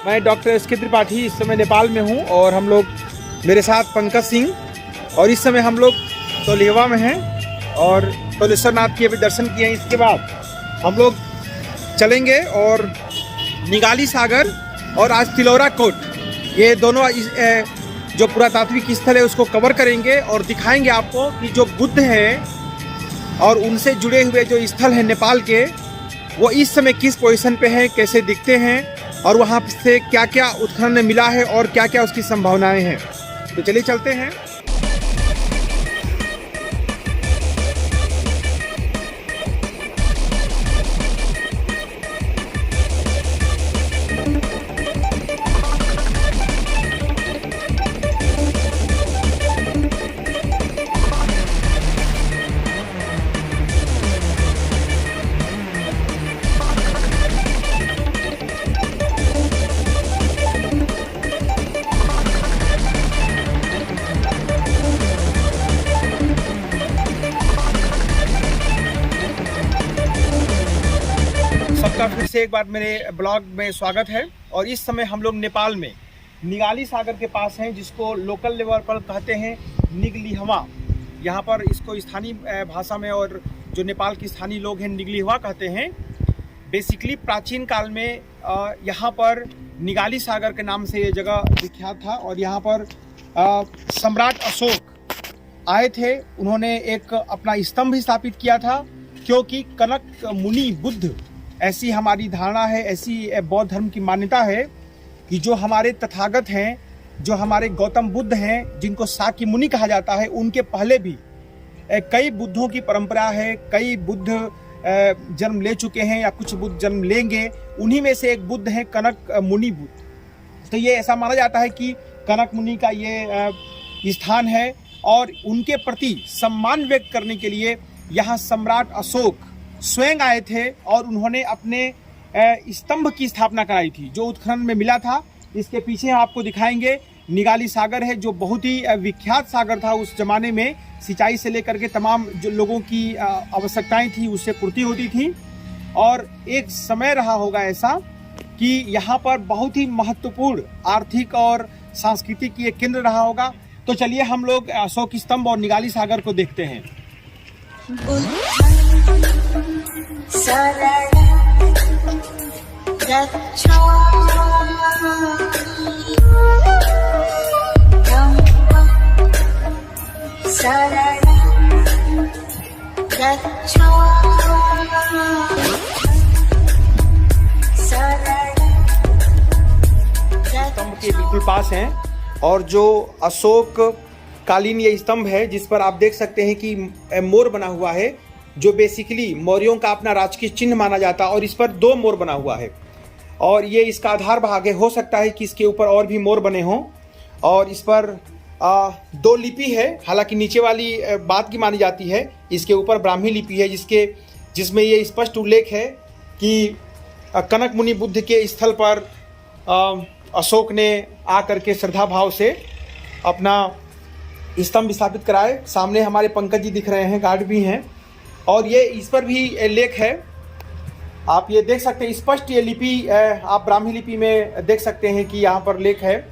मैं doctor S K. Tripathi इस समय नेपाल में हूं और हम लोग मेरे साथ पंकज सिंह और इस समय हम लोग तोलेवा में हैं और तोलेश्वर नाथ के भी दर्शन किए हैं। इसके बाद हम लोग चलेंगे और निगाली सागर और आज तिलौरा कोट, ये दोनों जो पुरातात्विक स्थल है उसको कवर करेंगे और दिखाएंगे आपको कि जो बुद्ध हैं और उनसे जुड़े हुए जो स्थल हैं नेपाल के, वो इस समय किस पोजीशन पे हैं, कैसे दिखते हैं और वहाँ से क्या क्या उत्खनन मिला है और क्या क्या उसकी संभावनाएं हैं। तो चलिए चलते हैं। सबका फिर से एक बार मेरे ब्लॉग में स्वागत है। और इस समय हम लोग नेपाल में निगाली सागर के पास हैं, जिसको लोकल लेवल पर कहते हैं निगलिहवा। यहाँ पर इसको स्थानीय भाषा में और जो नेपाल के स्थानीय लोग हैं निगलिहवा कहते हैं। बेसिकली प्राचीन काल में यहाँ पर निगाली सागर के नाम से ये जगह विख्यात था और यहाँ पर सम्राट अशोक आए थे। उन्होंने एक अपना स्तंभ स्थापित किया था, क्योंकि कनक मुनि बुद्ध, ऐसी हमारी धारणा है, ऐसी बौद्ध धर्म की मान्यता है कि जो हमारे तथागत हैं, जो हमारे गौतम बुद्ध हैं, जिनको शाक्य मुनि कहा जाता है, उनके पहले भी कई बुद्धों की परंपरा है। कई बुद्ध जन्म ले चुके हैं या कुछ बुद्ध जन्म लेंगे। उन्हीं में से एक बुद्ध हैं कनक मुनि बुद्ध। तो ये ऐसा माना जाता है कि कनक मुनि का ये स्थान है और उनके प्रति सम्मान व्यक्त करने के लिए यहाँ सम्राट अशोक स्वयं आए थे और उन्होंने अपने स्तंभ की स्थापना कराई थी, जो उत्खनन में मिला था। इसके पीछे आपको दिखाएंगे निगाली सागर है, जो बहुत ही विख्यात सागर था उस जमाने में। सिंचाई से लेकर के तमाम जो लोगों की आवश्यकताएं थी उससे पूर्ति होती थी। और एक समय रहा होगा ऐसा कि यहाँ पर बहुत ही महत्वपूर्ण आर्थिक और सांस्कृतिक ये केंद्र रहा होगा। तो चलिए हम लोग अशोक स्तंभ और निगाली सागर को देखते हैं। स्तंभ के बिल्कुल पास हैं और जो अशोक कालीन ये स्तंभ है, जिस पर आप देख सकते हैं कि मोर बना हुआ है, जो बेसिकली मौर्यों का अपना राजकीय चिन्ह माना जाता है। और इस पर 2 मोर बना हुआ है और ये इसका आधार भाग है। हो सकता है कि इसके ऊपर और भी मोर बने हों। और इस पर 2 लिपि है, हालांकि नीचे वाली बात की मानी जाती है। इसके ऊपर ब्राह्मी लिपि है, जिसमें ये स्पष्ट उल्लेख है कि कनक मुनि बुद्ध के स्थल पर अशोक ने आकर के श्रद्धा भाव से अपना स्तंभ स्थापित कराए। सामने हमारे पंकज जी दिख रहे हैं, गार्ड भी हैं। और ये इस पर भी लेख है, आप ये देख सकते हैं स्पष्ट। ये लिपि आप ब्राह्मी लिपि में देख सकते हैं कि यहाँ पर लेख है।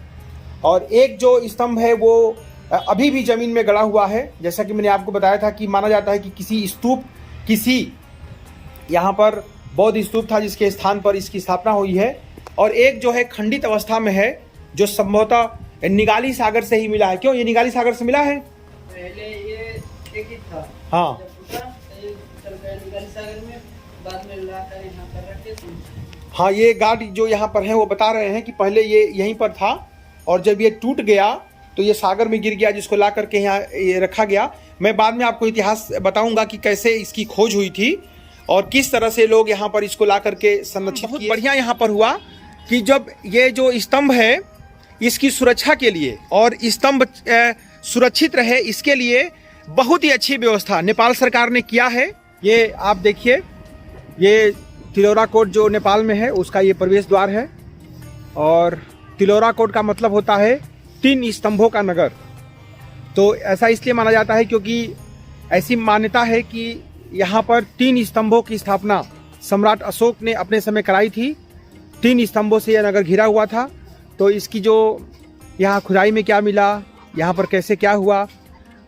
और एक जो स्तंभ है वो अभी भी जमीन में गड़ा हुआ है। जैसा कि मैंने आपको बताया था कि माना जाता है कि किसी यहाँ पर बौद्ध स्तूप था, जिसके स्थान पर इसकी स्थापना हुई है। और एक जो है खंडित अवस्था में है, जो संभवतः निगाली सागर से ही मिला है। क्यों ये निगाली सागर से मिला है? पहले ये एक ही था। हाँ, हाँ, ये गार्ड जो यहाँ पर हैं वो बता रहे हैं कि पहले ये यहीं पर था और जब ये टूट गया तो ये सागर में गिर गया, जिसको ला करके यहाँ ये रखा गया। मैं बाद में आपको इतिहास बताऊंगा कि कैसे इसकी खोज हुई थी और किस तरह से लोग यहाँ पर इसको ला करके संरक्षित। बहुत बढ़िया यहाँ पर हुआ कि जब ये जो स्तंभ है इसकी सुरक्षा के लिए और स्तंभ सुरक्षित रहे, इसके लिए बहुत ही अच्छी व्यवस्था नेपाल सरकार ने किया है। ये आप देखिए, ये तिलौरा कोट जो नेपाल में है उसका ये प्रवेश द्वार है। और तिलौरा कोट का मतलब होता है 3 स्तंभों का नगर। तो ऐसा इसलिए माना जाता है क्योंकि ऐसी मान्यता है कि यहाँ पर 3 स्तंभों की स्थापना सम्राट अशोक ने अपने समय कराई थी। 3 स्तंभों से यह नगर घिरा हुआ था। तो इसकी जो यहाँ खुदाई में क्या मिला, यहाँ पर कैसे क्या हुआ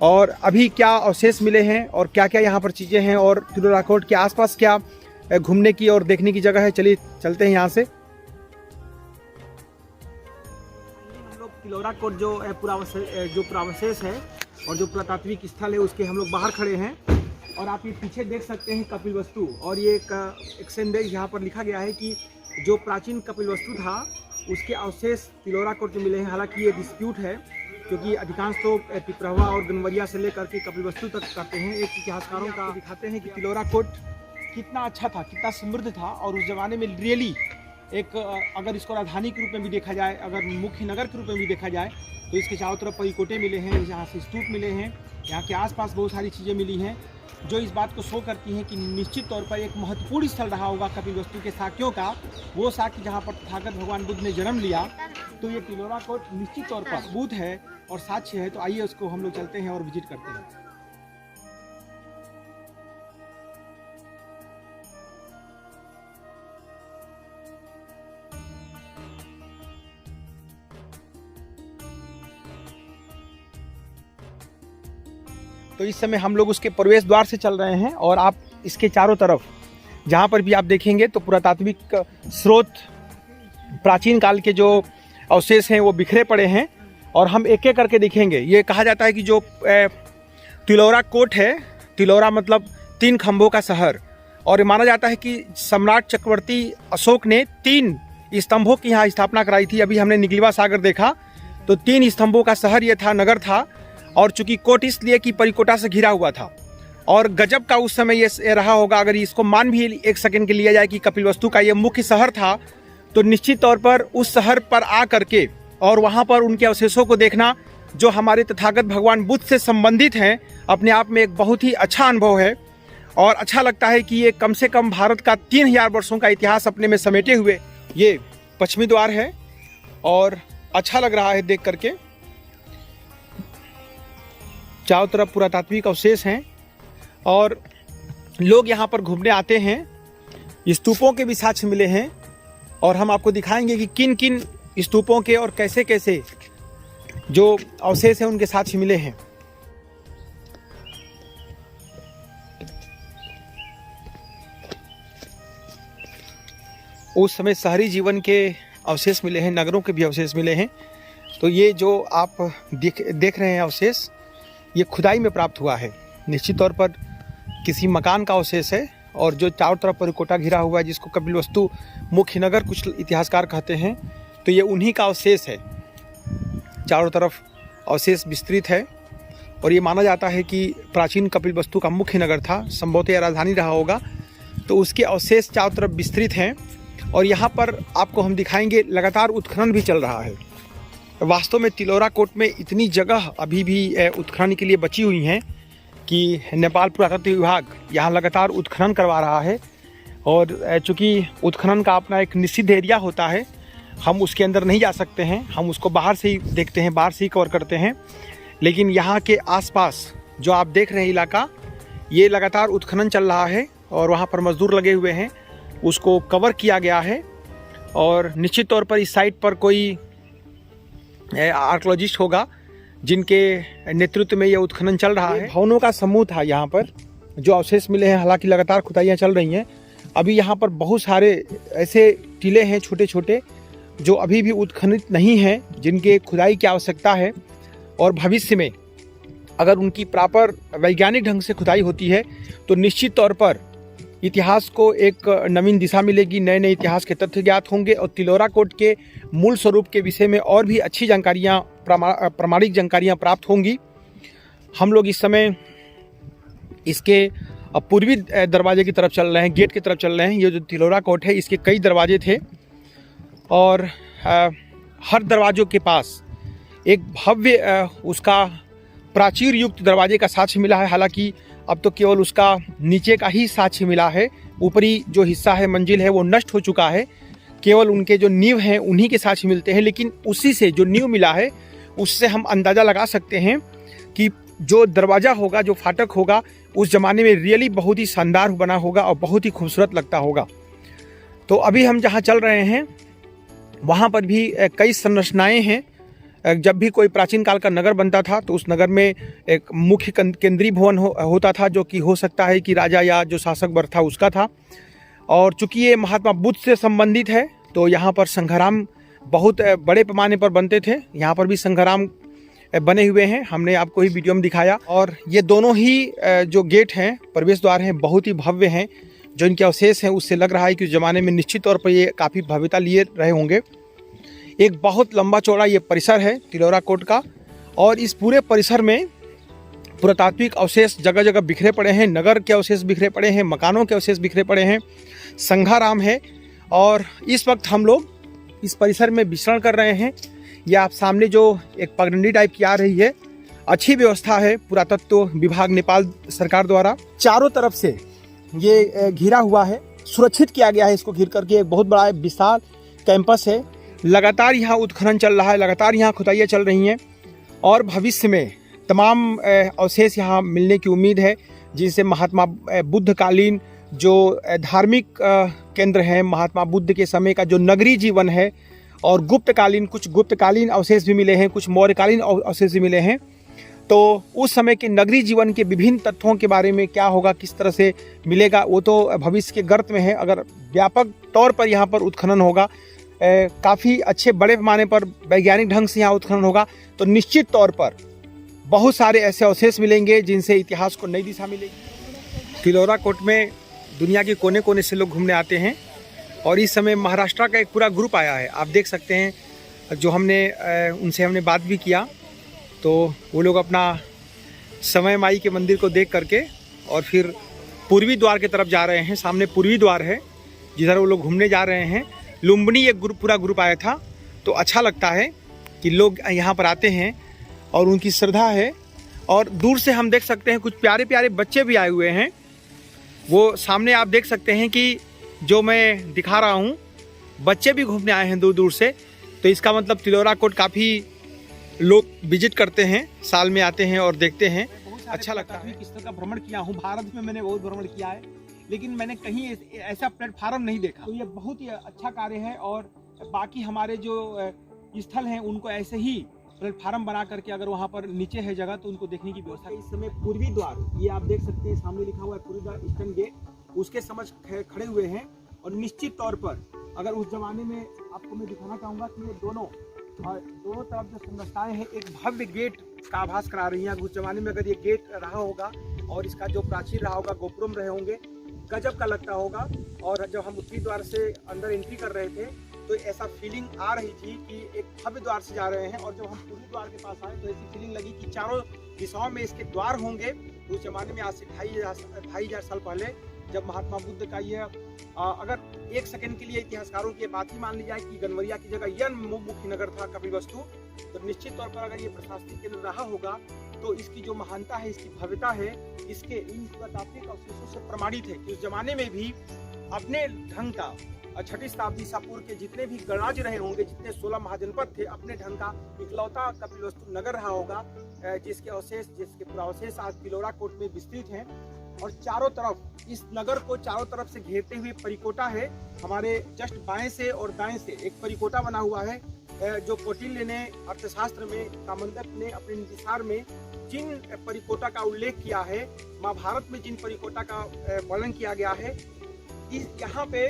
और अभी क्या अवशेष मिले हैं और क्या क्या यहाँ पर चीज़ें हैं और तिलोरा कोट के आसपास क्या घूमने की और देखने की जगह है, चलिए चलते हैं यहाँ से। हम लोग तिलोरा कोट जो पुरावशेष है और जो पुरातात्विक स्थल है उसके हम लोग बाहर खड़े हैं और आप ये पीछे देख सकते हैं कपिलवस्तु। और ये एक संदेश यहाँ पर लिखा गया है कि जो प्राचीन कपिलवस्तु था उसके अवशेष तिलोरा कोट में मिले हैं। हालांकि ये डिस्प्यूट है क्योंकि अधिकांश तो पिपरहवा और गनवरिया से लेकर के कपिलवस्तु तक करते हैं। एक इतिहासकारों का दिखाते हैं कि तिलोरा कोट कितना अच्छा था, कितना समृद्ध था और उस जमाने में रियली एक अगर इसको राजधानी के रूप में भी देखा जाए, अगर मुख्य नगर के रूप में भी देखा जाए तो इसके चारों तरफ परिकोटे मिले हैं, यहाँ से स्तूप मिले हैं, यहाँ के आसपास बहुत सारी चीज़ें मिली हैं जो इस बात को शो करती हैं कि निश्चित तौर पर एक महत्वपूर्ण स्थल रहा होगा कपिलवस्तु के साक्यों का, वो साक्य जहाँ पर तथागत भगवान बुद्ध ने जन्म लिया। तो ये तिलोरा कोट निश्चित तौर पर सबूत है और साक्ष्य है। तो आइए उसको हम लोग चलते हैं और विजिट करते हैं। तो इस समय हम लोग उसके प्रवेश द्वार से चल रहे हैं और आप इसके चारों तरफ जहाँ पर भी आप देखेंगे तो पुरातात्विक स्रोत, प्राचीन काल के जो अवशेष हैं वो बिखरे पड़े हैं और हम एक एक करके देखेंगे। ये कहा जाता है कि जो तिलोरा कोट है, तिलोरा मतलब 3 खंभों का शहर, और माना जाता है कि सम्राट चक्रवर्ती अशोक ने 3 स्तंभों की यहाँ स्थापना कराई थी। अभी हमने निगलवा सागर देखा तो 3 स्तंभों का शहर ये था, नगर था। और चूंकि कोट इसलिए कि परिकोटा से घिरा हुआ था और गजब का उस समय ये रहा होगा। अगर इसको मान भी एक सेकंड के लिया जाए कि कपिलवस्तु का ये मुख्य शहर था तो निश्चित तौर पर उस शहर पर आ करके और वहाँ पर उनके अवशेषों को देखना जो हमारे तथागत भगवान बुद्ध से संबंधित हैं, अपने आप में एक बहुत ही अच्छा अनुभव है। और अच्छा लगता है कि ये कम से कम भारत का 3000 वर्षों का इतिहास अपने में समेटे हुए ये पश्चिमी द्वार है और अच्छा लग रहा है देख करके। चारों तरफ पुरातात्विक अवशेष हैं और लोग यहाँ पर घूमने आते हैं। स्तूपों के भी साक्ष्य मिले हैं और हम आपको दिखाएंगे कि किन किन स्तूपों के और कैसे कैसे जो अवशेष हैं उनके साक्ष्य मिले हैं। उस समय शहरी जीवन के अवशेष मिले हैं, नगरों के भी अवशेष मिले हैं। तो ये जो आप देख रहे हैं अवशेष, ये खुदाई में प्राप्त हुआ है। निश्चित तौर पर किसी मकान का अवशेष है और जो चारों तरफ परिकोटा घिरा हुआ है जिसको कपिलवस्तु मुख्य नगर कुछ इतिहासकार कहते हैं, तो ये उन्हीं का अवशेष है। चारों तरफ अवशेष विस्तृत है और ये माना जाता है कि प्राचीन कपिलवस्तु का मुख्य नगर था, संभवतः राजधानी रहा होगा। तो उसके अवशेष चारों तरफ विस्तृत हैं और यहाँ पर आपको हम दिखाएंगे लगातार उत्खनन भी चल रहा है। वास्तव में तिलोरा कोट में इतनी जगह अभी भी उत्खनन के लिए बची हुई हैं कि नेपाल पुरातत्व विभाग यहाँ लगातार उत्खनन करवा रहा है। और चूँकि उत्खनन का अपना एक निषिद्ध एरिया होता है, हम उसके अंदर नहीं जा सकते हैं, हम उसको बाहर से ही देखते हैं, बाहर से ही कवर करते हैं। लेकिन यहाँ के आसपास जो आप देख रहे हैं इलाका, ये लगातार उत्खनन चल रहा है और वहाँ पर मजदूर लगे हुए हैं, उसको कवर किया गया है। और निश्चित तौर पर इस साइट पर कोई आर्कियोलॉजिस्ट होगा जिनके नेतृत्व में यह उत्खनन चल रहा है। भवनों का समूह था यहाँ पर जो अवशेष मिले हैं। हालांकि लगातार खुदाइयाँ चल रही हैं। अभी यहाँ पर बहुत सारे ऐसे टीले हैं छोटे छोटे जो अभी भी उत्खनित नहीं हैं, जिनके खुदाई की आवश्यकता है। और भविष्य में अगर उनकी प्रॉपर वैज्ञानिक ढंग से खुदाई होती है तो निश्चित तौर पर इतिहास को एक नवीन दिशा मिलेगी, नए नए इतिहास के तथ्य ज्ञात होंगे और तिलोरा कोट के मूल स्वरूप के विषय में और भी अच्छी जानकारियाँ, प्रामाणिक जानकारियाँ प्राप्त होंगी। हम लोग इस समय इसके पूर्वी दरवाजे की तरफ चल रहे हैं, गेट की तरफ चल रहे हैं। ये जो तिलोरा कोट है इसके कई दरवाजे थे और हर दरवाजों के पास एक भव्य उसका प्राचीर युक्त दरवाजे का साक्ष्य मिला है। हालांकि अब तो केवल उसका नीचे का ही साक्ष्य मिला है, ऊपरी जो हिस्सा है, मंजिल है, वो नष्ट हो चुका है। केवल उनके जो नींव हैं उन्हीं के साक्ष्य मिलते हैं। लेकिन उसी से जो नींव मिला है उससे हम अंदाज़ा लगा सकते हैं कि जो दरवाज़ा होगा, जो फाटक होगा, उस ज़माने में रियली बहुत ही शानदार बना होगा और बहुत ही खूबसूरत लगता होगा। तो अभी हम जहाँ चल रहे हैं वहाँ पर भी कई संरचनाएं हैं। जब भी कोई प्राचीन काल का नगर बनता था तो उस नगर में एक मुख्य केंद्रीय भवन होता था, जो कि हो सकता है कि राजा या जो शासक वर्ग था उसका था। और चूंकि ये महात्मा बुद्ध से संबंधित है तो यहाँ पर संघराम बहुत बड़े पैमाने पर बनते थे। यहाँ पर भी संघराम बने हुए हैं, हमने आपको ही वीडियो में दिखाया। और ये दोनों ही जो गेट हैं, प्रवेश द्वार हैं, बहुत ही भव्य हैं। जो इनके अवशेष हैं उससे लग रहा है कि उस ज़माने में निश्चित तौर पर ये काफ़ी भव्यता लिए रहे होंगे। एक बहुत लंबा चौड़ा ये परिसर है तिलौरा कोट का, और इस पूरे परिसर में पुरातात्विक अवशेष जगह जगह बिखरे पड़े हैं, नगर के अवशेष बिखरे पड़े हैं, मकानों के अवशेष बिखरे पड़े हैं, संघाराम है। और इस वक्त हम लोग इस परिसर में विचरण कर रहे हैं। ये आप सामने जो एक पगडंडी टाइप की आ रही है, अच्छी व्यवस्था है पुरातत्व विभाग नेपाल सरकार द्वारा। चारों तरफ से ये घिरा हुआ है, सुरक्षित किया गया है इसको घेर करके। एक बहुत बड़ा विशाल कैंपस है, लगातार यहाँ उत्खनन चल रहा है, लगातार यहाँ खुदाइयाँ चल रही हैं और भविष्य में तमाम अवशेष यहाँ मिलने की उम्मीद है, जिनसे महात्मा बुद्ध कालीन जो धार्मिक केंद्र हैं, महात्मा बुद्ध के समय का जो नगरीय जीवन है, और गुप्तकालीन कुछ गुप्तकालीन अवशेष भी मिले हैं, कुछ मौर्यकालीन अवशेष भी मिले हैं। तो उस समय के नगरीय जीवन के विभिन्न तत्वों के बारे में क्या होगा, किस तरह से मिलेगा, वो तो भविष्य के गर्त में है। अगर व्यापक तौर पर यहाँ पर उत्खनन होगा, काफ़ी अच्छे बड़े पैमाने पर वैज्ञानिक ढंग से यहाँ उत्खनन होगा, तो निश्चित तौर पर बहुत सारे ऐसे अवशेष मिलेंगे जिनसे इतिहास को नई दिशा मिलेगी। तिलौरा कोट में दुनिया के कोने कोने से लोग घूमने आते हैं और इस समय महाराष्ट्र का एक पूरा ग्रुप आया है। आप देख सकते हैं, जो उनसे हमने बात भी किया, तो वो लोग अपना समय माई के मंदिर को देख करके और फिर पूर्वी द्वार की तरफ जा रहे हैं। सामने पूर्वी द्वार है जिधर वो लोग घूमने जा रहे हैं। लुम्बिनी एक पूरा ग्रुप आया था, तो अच्छा लगता है कि लोग यहाँ पर आते हैं और उनकी श्रद्धा है। और दूर से हम देख सकते हैं कुछ प्यारे प्यारे बच्चे भी आए हुए हैं। वो सामने आप देख सकते हैं कि जो मैं दिखा रहा हूँ, बच्चे भी घूमने आए हैं दूर दूर से। तो इसका मतलब तिलौरा कोट काफ़ी लोग विजिट करते हैं, साल में आते हैं और देखते हैं, अच्छा लगता है। किस तरह का भ्रमण किया हूँ, भारत में मैंने बहुत भ्रमण किया है, लेकिन मैंने कहीं ऐसा प्लेटफार्म नहीं देखा। तो ये बहुत ही अच्छा कार्य है और बाकी हमारे जो स्थल हैं उनको ऐसे ही प्लेटफार्म बना करके, अगर वहाँ पर नीचे है जगह तो उनको देखने की व्यवस्था। इस समय पूर्वी द्वार, ये आप देख सकते हैं सामने लिखा हुआ है पूर्वी द्वार ईस्टर्न गेट, उसके समझ खड़े हुए हैं। और निश्चित तौर पर अगर उस जमाने में आपको मैं दिखाना चाहूँगा कि ये दोनों तरफ जो संरचनाएं हैं एक भव्य गेट का आभास करा रही हैं। उस जमाने में अगर ये गेट रहा होगा और इसका जो प्राचीर रहा होगा, गोपुरम रहे होंगे, गजब का लगता होगा। और जब हम उत्तरी द्वार से अंदर एंट्री कर रहे थे तो ऐसा फीलिंग आ रही थी कि एक भव्य द्वार से जा रहे हैं। और जब हम पूर्वी द्वार के पास आए तो ऐसी फीलिंग लगी कि चारों दिशाओं में इसके द्वार होंगे। उस जमाने में आज से 2500 साल पहले जब महात्मा बुद्ध का ये अगर एक सेकंड के लिए इतिहासकारों की बात ही मान ली जाए कि गनवरिया की जगह यह मुख्य नगर था कपिलवस्तु, तो निश्चित तौर पर अगर ये प्रशासनिक केंद्र रहा होगा तो इसकी जो महानता है, इसकी भव्यता है, इसके इन पुरातात्विक अवशेषों से प्रमाणित है कि उस जमाने में भी अपने ढंग का 6वीं शताब्दी ईसा पूर्व के जितने भी गणराज्य रहे होंगे, जितने 16 महाजनपद थे, अपने ढंग का इकलौता कपिलवस्तु नगर रहा होगा, जिसके पुरावशेष आज तिलौरा कोट में विस्तृत हैं। और चारों तरफ इस नगर को चारों तरफ से घेरते हुए परिकोटा है। हमारे जस्ट बाएं से और दाएं से एक परिकोटा बना हुआ है, जो कौटिल्य ने अर्थशास्त्र में, कामंडक ने अपने निसार में जिन परिकोटा का उल्लेख किया है, महाभारत में जिन परिकोटा का वर्णन किया गया है, यहाँ पे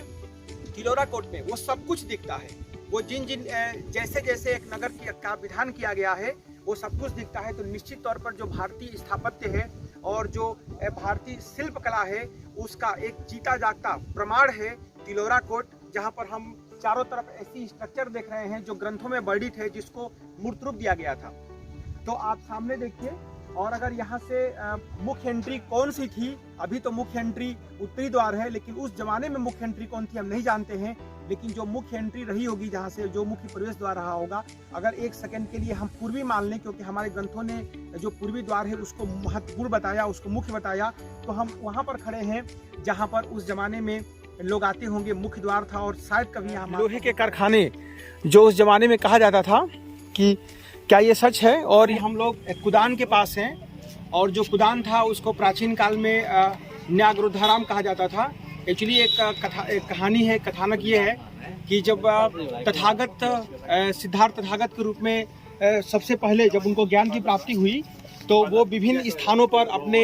तिलौरा कोट में वो सब कुछ दिखता है। वो जिन जैसे जैसे एक नगर का विधान किया गया है वो सब कुछ दिखता है। तो निश्चित तौर पर जो भारतीय स्थापत्य है और जो भारतीय शिल्प कला है उसका एक जीता जागता प्रमाण है तिलौरा कोट, जहाँ पर हम चारों तरफ ऐसी स्ट्रक्चर देख रहे हैं जो ग्रंथों में वर्णित है, जिसको मूर्त रूप दिया गया था। तो आप सामने देखिए। और अगर यहाँ से मुख्य एंट्री कौन सी थी, अभी तो मुख्य एंट्री उत्तरी द्वार है, लेकिन उस जमाने में मुख्य एंट्री कौन थी हम नहीं जानते हैं। लेकिन जो मुख्य एंट्री रही होगी, जहाँ से जो मुख्य प्रवेश द्वार रहा होगा, अगर एक सेकंड के लिए हम पूर्वी मान लें, क्योंकि हमारे ग्रंथों ने जो पूर्वी द्वार है उसको महत्वपूर्ण बताया, उसको मुख्य बताया, तो हम वहाँ पर खड़े हैं जहाँ पर उस जमाने में लोग आते होंगे, मुख्य द्वार था। और शायद कभी यहाँ लोहे के कारखाने जो उस जमाने में कहा जाता था कि क्या ये सच है। और हम लोग कुदान के पास हैं और जो कुदान था उसको प्राचीन काल में न्यागरोधाराम कहा जाता था। एक्चुअली एक कहानी है, कथानक ये है कि जब तथागत सिद्धार्थ तथागत के रूप में सबसे पहले जब उनको ज्ञान की प्राप्ति हुई तो वो विभिन्न स्थानों पर अपने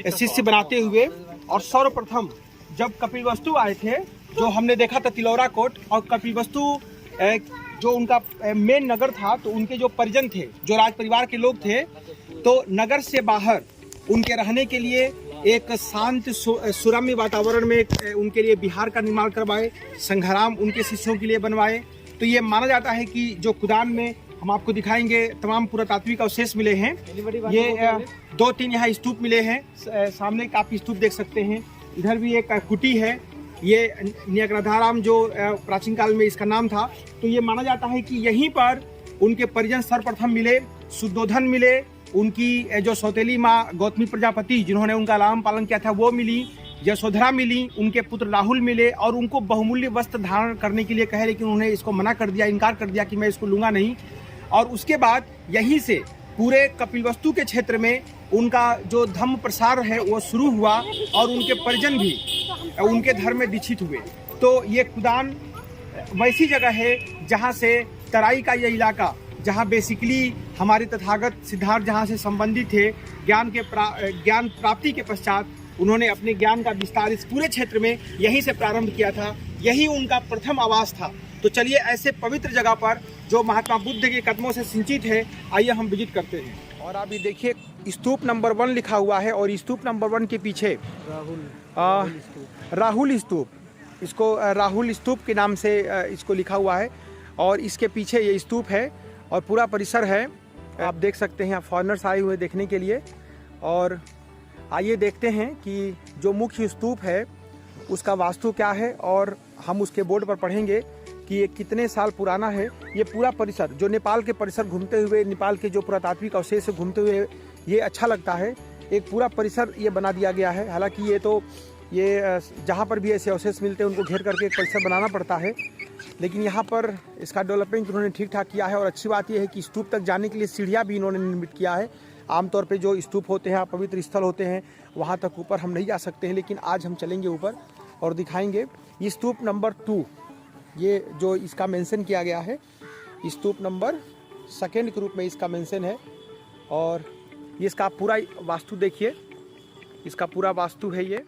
शिष्य बनाते हुए, और सर्वप्रथम जब कपिलवस्तु आए थे, जो हमने देखा था तिलौरा कोट, और कपिलवस्तु जो उनका मेन नगर था, तो उनके जो परिजन थे, जो राज परिवार के लोग थे, तो नगर से बाहर उनके रहने के लिए एक शांत सुरम्य वातावरण में उनके लिए विहार का निर्माण करवाए, संघराम उनके शिष्यों के लिए बनवाए। तो ये माना जाता है कि जो कुदान में हम आपको दिखाएंगे तमाम पुरातात्विक अवशेष मिले हैं। ये 2-3 यहाँ स्तूप मिले हैं, सामने काफी स्तूप देख सकते हैं। इधर भी एक कुटी है, ये न्यागराधाराम जो प्राचीन काल में इसका नाम था। तो ये माना जाता है कि यहीं पर उनके परिजन सर्वप्रथम मिले, शुद्धोधन मिले, उनकी जो सौतेली माँ गौतमी प्रजापति जिन्होंने उनका लालन पालन किया था वो मिली, यशोधरा मिली, उनके पुत्र राहुल मिले, और उनको बहुमूल्य वस्त्र धारण करने के लिए कहे, लेकिन उन्होंने इसको मना कर दिया, इनकार कर दिया कि मैं इसको लूँगा नहीं। और उसके बाद यहीं से पूरे कपिलवस्तु के क्षेत्र में उनका जो धम्म प्रसार है वो शुरू हुआ, और उनके परिजन भी उनके धर्म में दीक्षित हुए। तो ये कुदान वैसी जगह है जहाँ से तराई का ये इलाका, जहाँ बेसिकली हमारे तथागत सिद्धार्थ जहाँ से संबंधित थे, ज्ञान प्राप्ति के पश्चात उन्होंने अपने ज्ञान का विस्तार इस पूरे क्षेत्र में यहीं से प्रारंभ किया था। यही उनका प्रथम आवास था। तो चलिए ऐसे पवित्र जगह पर जो महात्मा बुद्ध के कदमों से सिंचित है, आइए हम विजिट करते हैं। और आप ये देखिए स्तूप नंबर 1 लिखा हुआ है, और स्तूप नंबर 1 के पीछे राहुल स्तूप, इसको राहुल स्तूप के नाम से इसको लिखा हुआ है, और इसके पीछे ये स्तूप है और पूरा परिसर है। आप देख सकते हैं, फॉरेनर्स आए हुए देखने के लिए। और आइए देखते हैं कि जो मुख्य स्तूप है उसका वास्तु क्या है, और हम उसके बोर्ड पर पढ़ेंगे कि ये कितने साल पुराना है। ये पूरा परिसर जो नेपाल के परिसर घूमते हुए, नेपाल के जो पुरातात्विक अवशेष से घूमते हुए ये अच्छा लगता है। एक पूरा परिसर ये बना दिया गया है। हालांकि ये जहाँ पर भी ऐसे अवशेष मिलते हैं उनको घेर करके एक परिसर बनाना पड़ता है, लेकिन यहाँ पर इसका डेवलपमेंट उन्होंने ठीक ठाक किया है। और अच्छी बात यह है कि स्तूप तक जाने के लिए सीढ़ियाँ भी इन्होंने निर्मित किया है। आमतौर पे जो स्तूप होते हैं, पवित्र स्थल होते हैं, वहाँ तक ऊपर हम नहीं जा सकते हैं, लेकिन आज हम चलेंगे ऊपर और दिखाएंगे। ये स्तूप नंबर 2, ये जो इसका मेंशन किया गया है, स्तूप नंबर 2 के रूप में इसका मेंशन है। और ये इसका पूरा वास्तु देखिए, इसका पूरा वास्तु है ये।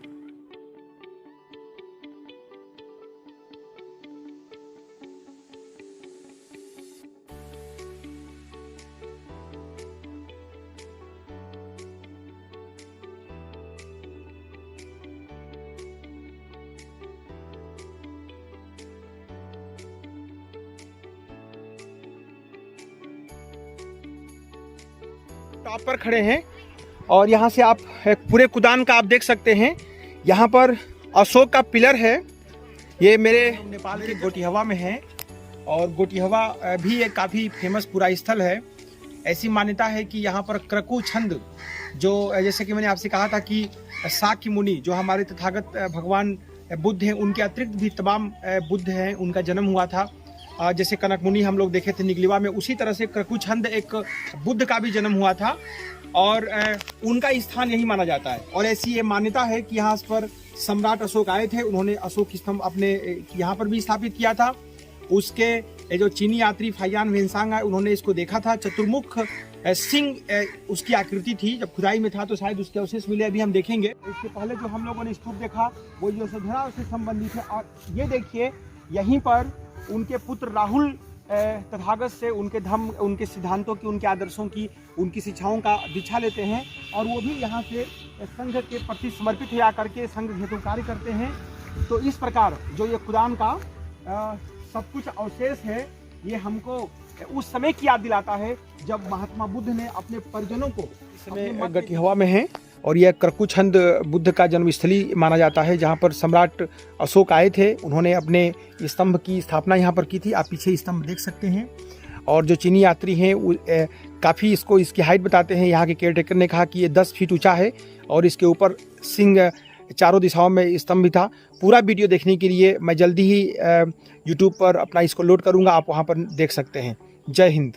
टॉप पर खड़े हैं और यहाँ से आप पूरे कुदान का आप देख सकते हैं। यहाँ पर अशोक का पिलर है। ये मेरे नेपाल के गोटिहवा में है, और गोटिहवा भी एक काफ़ी फेमस पूरा स्थल है। ऐसी मान्यता है कि यहाँ पर क्रकु छंद, जो जैसे कि मैंने आपसे कहा था कि शाक्य मुनि जो हमारे तथागत भगवान बुद्ध हैं, उनके अतिरिक्त भी तमाम बुद्ध हैं, उनका जन्म हुआ था। जैसे कनक मुनि हम लोग देखे थे निगलिवा में, उसी तरह से क्रकु छंद एक बुद्ध का भी जन्म हुआ था, और उनका स्थान यही माना जाता है। और ऐसी ये मान्यता है कि यहाँ पर सम्राट अशोक आए थे, उन्होंने अशोक स्तंभ अपने यहाँ पर भी स्थापित किया था। उसके जो चीनी यात्री फाइयान वेनसांग आए, उन्होंने इसको देखा था। चतुर्मुख सिंह उसकी आकृति थी, जब खुदाई में था तो शायद उसके अवशेष मिले, अभी हम देखेंगे। इसके पहले जो हम लोगों ने स्तूप देखा वो यशोधरा से संबंधित है। और ये देखिए, यहीं पर उनके पुत्र राहुल तथागत से उनके धर्म, उनके सिद्धांतों की, उनके आदर्शों की, उनकी शिक्षाओं का दीक्षा लेते हैं, और वो भी यहाँ से संघ के प्रति समर्पित है, आकर के संघ हेतु कार्य करते हैं। तो इस प्रकार जो ये कुदान का सब कुछ अवशेष है, ये हमको उस समय की याद दिलाता है जब महात्मा बुद्ध ने अपने परिजनों को, इस समय गोटिहवा में है, और यह क्रकु छंद बुद्ध का जन्मस्थली माना जाता है, जहाँ पर सम्राट अशोक आए थे। उन्होंने अपने स्तंभ की स्थापना यहाँ पर की थी। आप पीछे स्तंभ देख सकते हैं। और जो चीनी यात्री हैं काफ़ी इसकी हाइट बताते हैं। यहाँ के केयरटेकर ने कहा कि ये 10 फीट ऊंचा है, और इसके ऊपर सिंह चारों दिशाओं में स्तंभ भी था। पूरा वीडियो देखने के लिए मैं जल्दी ही यूट्यूब पर अपना इसको लोड करूँगा, आप वहाँ पर देख सकते हैं। जय हिंद।